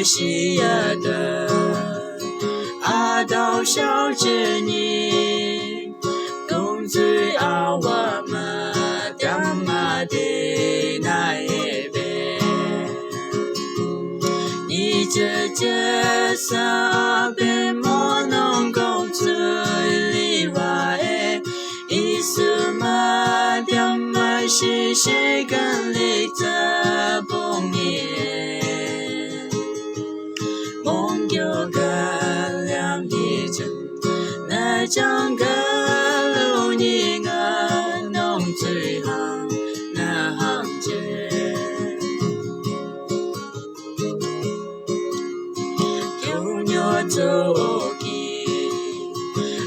西呀的，阿道小姐你，公子阿我们干嘛的那一边？你这啥边莫能够这里来？意思嘛，点嘛是谁跟你这碰面？梦有个两一阵，那张个路你啊，弄最行那行街。做起，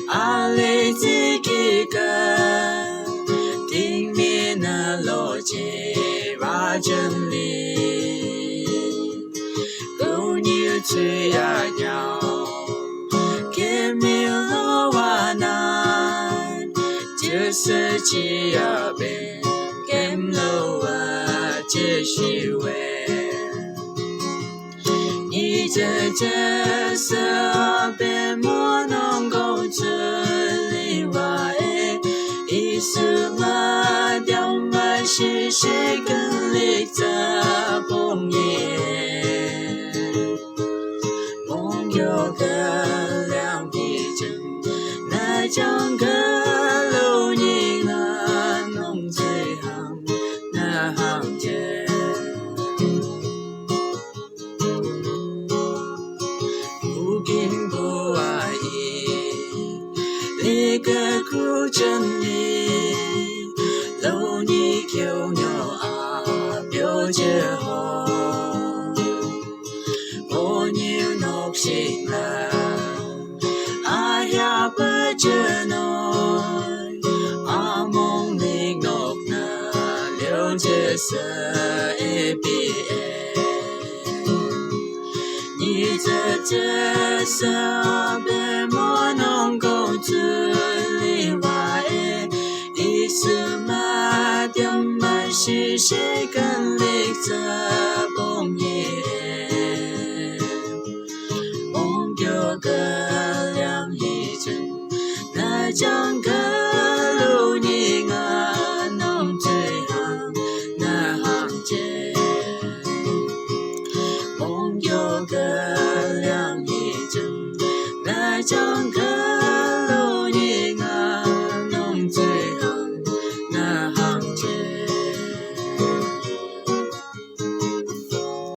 阿里自己个，听面那逻辑把真理，狗牛最爱鸟，给米罗瓦难，就是只要变，给罗瓦继续为。你这色别莫能够这里外，意思嘛掉嘛是谁跟你这碰面？梦有个两一阵，那张个路你啊弄最行那行街。你个苦真理，老你求鸟啊，表姐好，我牛nog醒了，阿呀不知内，阿梦里nog那了解色一比你这色别莫能够这里外，意思嘛点嘛是谁跟你这碰面？梦有个两一阵，那张个路你啊弄最行那行街。梦有个两一阵，那张